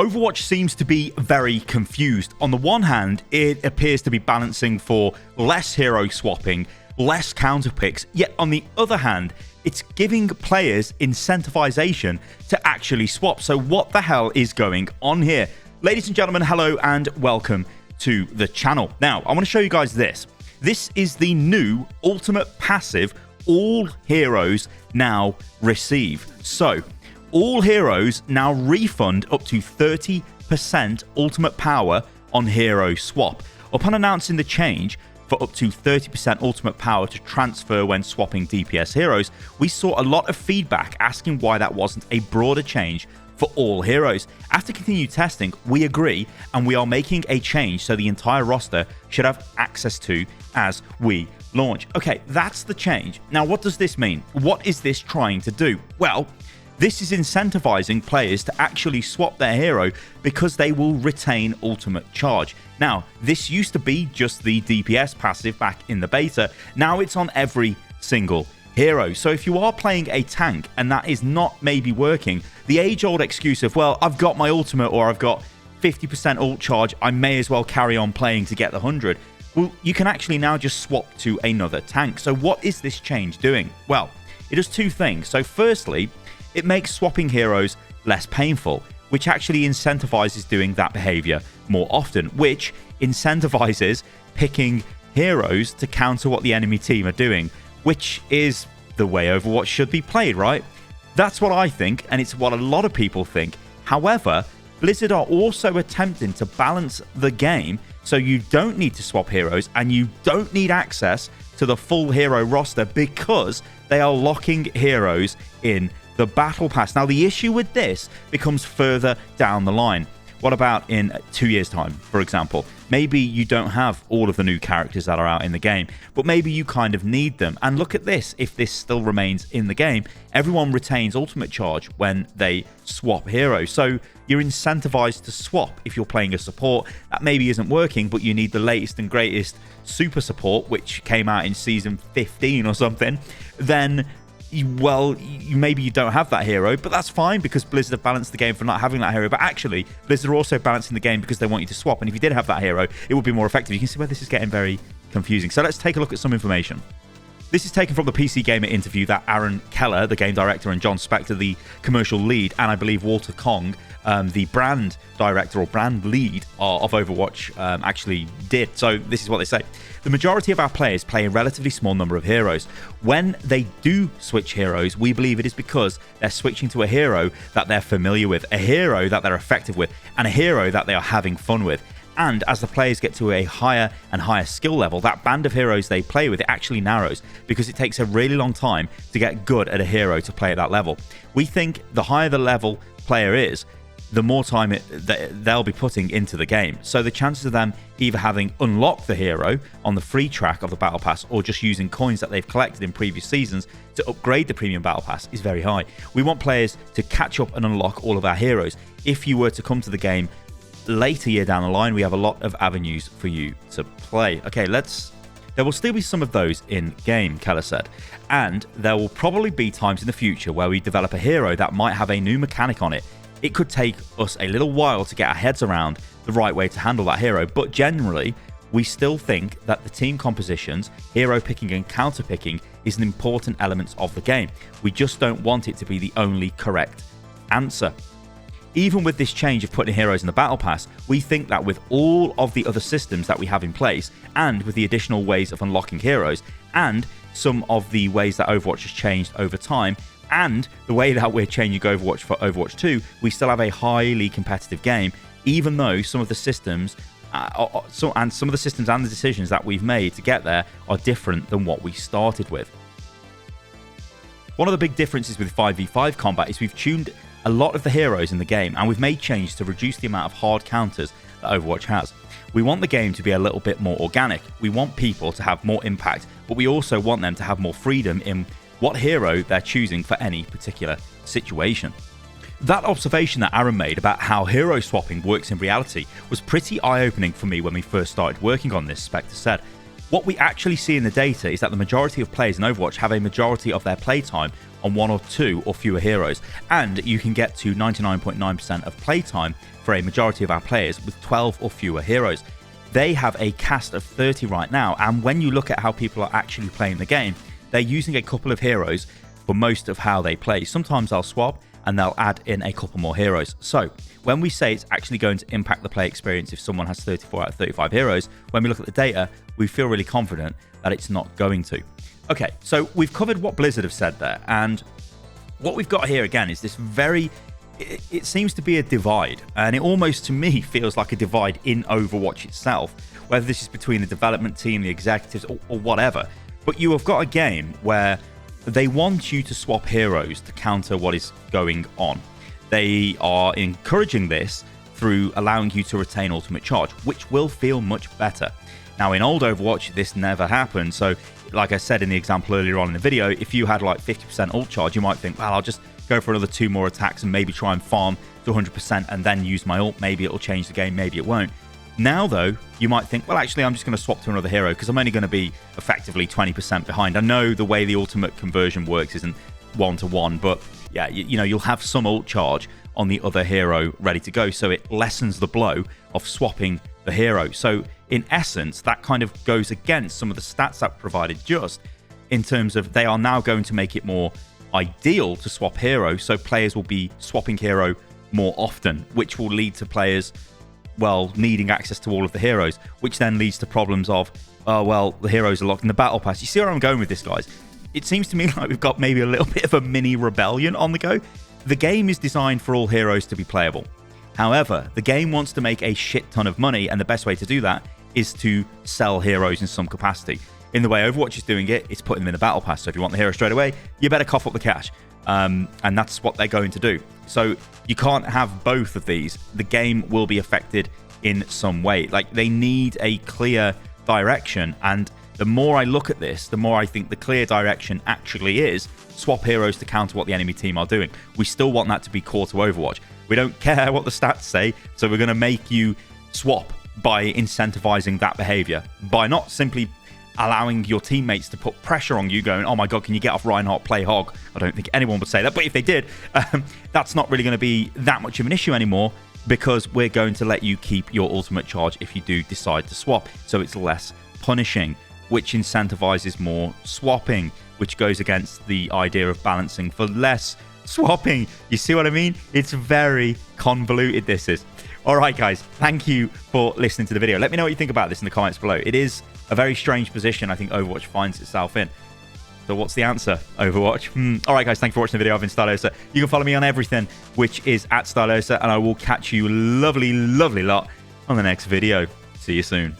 Overwatch seems to be very confused. On the one hand, it appears to be balancing for less hero swapping, less counter picks, yet on the other hand, it's giving players incentivization to actually swap. So what the hell is going on here? Ladies and gentlemen, hello and welcome to the channel. Now, I want to show you guys this. This is the new ultimate passive all heroes now receive. So, all heroes now refund up to 30% ultimate power on hero swap. Upon announcing the change for up to 30% ultimate power to transfer when swapping DPS heroes, we saw a lot of feedback asking why that wasn't a broader change for all heroes. After continued testing, we agree and we are making a change so the entire roster should have access to as we launch. Okay, that's the change. Now, what does this mean? What is this trying to do? Well, this is incentivizing players to actually swap their hero because they will retain ultimate charge. Now, this used to be just the DPS passive back in the beta. Now it's on every single hero. So if you are playing a tank and that is not maybe working, the age-old excuse of, well, I've got my ultimate or I've got 50% ult charge, I may as well carry on playing to get the 100. Well, you can actually now just swap to another tank. So what is this change doing? Well, it does two things. So firstly, it makes swapping heroes less painful, which actually incentivizes doing that behavior more often, which incentivizes picking heroes to counter what the enemy team are doing, which is the way Overwatch should be played, right? That's what I think, and it's what a lot of people think. However, Blizzard are also attempting to balance the game so you don't need to swap heroes and you don't need access to the full hero roster because they are locking heroes in the battle pass. Now, the issue with this becomes further down the line. What about in 2 years' time, for example? Maybe you don't have all of the new characters that are out in the game, but maybe you kind of need them. And look at this. If this still remains in the game, everyone retains ultimate charge when they swap heroes. So you're incentivized to swap if you're playing a support. That maybe isn't working, but you need the latest and greatest super support, which came out in season 15 or something. Then maybe you don't have that hero, but that's fine because Blizzard have balanced the game for not having that hero. But actually, Blizzard are also balancing the game because they want you to swap. And if you did have that hero, it would be more effective. You can see where this is getting very confusing. So let's take a look at some information. This is taken from the PC Gamer interview that Aaron Keller, the game director, and John Spector, the commercial lead, and I believe Walter Kong, the brand director or brand lead of Overwatch, actually did. So this is what they say. The majority of our players play a relatively small number of heroes. When they do switch heroes, we believe it is because they're switching to a hero that they're familiar with, a hero that they're effective with, and a hero that they are having fun with. And as the players get to a higher and higher skill level, that band of heroes they play with, it actually narrows because it takes a really long time to get good at a hero to play at that level. We think the higher the level player is, the more time they'll be putting into the game. So the chances of them either having unlocked the hero on the free track of the Battle Pass or just using coins that they've collected in previous seasons to upgrade the Premium Battle Pass is very high. We want players to catch up and unlock all of our heroes. If you were to come to the game later year down the line, we have a lot of avenues for you to play. Okay, there will still be some of those in game, Keller said, and there will probably be times in the future where we develop a hero that might have a new mechanic on it. It could take us a little while to get our heads around the right way to handle that hero, but generally, we still think that the team compositions, hero picking and counter picking is an important element of the game. We just don't want it to be the only correct answer. Even with this change of putting heroes in the Battle Pass, we think that with all of the other systems that we have in place, and with the additional ways of unlocking heroes, and some of the ways that Overwatch has changed over time, and the way that we're changing Overwatch for Overwatch 2, we still have a highly competitive game, even though some of the systems and the decisions that we've made to get there are different than what we started with. One of the big differences with 5v5 combat is we've tuned a lot of the heroes in the game, and we've made changes to reduce the amount of hard counters that Overwatch has. We want the game to be a little bit more organic. We want people to have more impact, but we also want them to have more freedom in what hero they're choosing for any particular situation. That observation that Aaron made about how hero swapping works in reality was pretty eye-opening for me when we first started working on this, Spectre said. What we actually see in the data is that the majority of players in Overwatch have a majority of their playtime on 1 or 2 or fewer heroes, and you can get to 99.9% of playtime for a majority of our players with 12 or fewer heroes. They have a cast of 30 right now, and when you look at how people are actually playing the game, they're using a couple of heroes for most of how they play. Sometimes they'll swap and they'll add in a couple more heroes. So when we say it's actually going to impact the play experience if someone has 34 out of 35 heroes, when we look at the data, we feel really confident that it's not going to. Okay, so we've covered what Blizzard have said there, and what we've got here again is this it seems to be a divide, and it almost to me feels like a divide in Overwatch itself, whether this is between the development team, the executives, or whatever. But you have got a game where they want you to swap heroes to counter what is going on. They are encouraging this through allowing you to retain ultimate charge, which will feel much better. Now, in old Overwatch, this never happened. So, like I said in the example earlier on in the video, if you had like 50% ult charge, you might think, well, I'll just go for another 2 more attacks and maybe try and farm to 100% and then use my ult. Maybe it'll change the game, maybe it won't. Now, though, you might think, well, actually, I'm just going to swap to another hero because I'm only going to be effectively 20% behind. I know the way the ultimate conversion works isn't 1-to-1, but yeah, you know, you'll have some ult charge on the other hero ready to go, so it lessens the blow of swapping the hero. So in essence, that kind of goes against some of the stats that provided just in terms of they are now going to make it more ideal to swap hero, so players will be swapping hero more often, which will lead to players, well, needing access to all of the heroes, which then leads to problems of, oh, well, the heroes are locked in the battle pass. You see where I'm going with this, guys? It seems to me like we've got maybe a little bit of a mini rebellion on the go. The game is designed for all heroes to be playable. However, the game wants to make a shit ton of money, and the best way to do that is to sell heroes in some capacity. In the way Overwatch is doing it, it's putting them in the battle pass. So if you want the hero straight away, you better cough up the cash. And that's what they're going to do. So you can't have both of these. The game will be affected in some way. Like, they need a clear direction, and the more I look at this, the more I think the clear direction actually is swap heroes to counter what the enemy team are doing. We still want that to be core to Overwatch. We don't care what the stats say, so we're going to make you swap by incentivizing that behavior, by not simply allowing your teammates to put pressure on you going, oh my god, can you get off Reinhardt, play Hog? I don't think anyone would say that, but if they did, that's not really going to be that much of an issue anymore, because we're going to let you keep your ultimate charge if you do decide to swap, so it's less punishing, which incentivizes more swapping, which goes against the idea of balancing for less swapping. You see what I mean? It's very convoluted, this is. All right, guys, thank you for listening to the video. Let me know what you think about this in the comments below. It is a very strange position I think Overwatch finds itself in. So what's the answer, Overwatch? All right, guys, thank you for watching the video. I've been Stylosa. You can follow me on everything, which is @Stylosa, and I will catch you lovely, lovely lot on the next video. See you soon.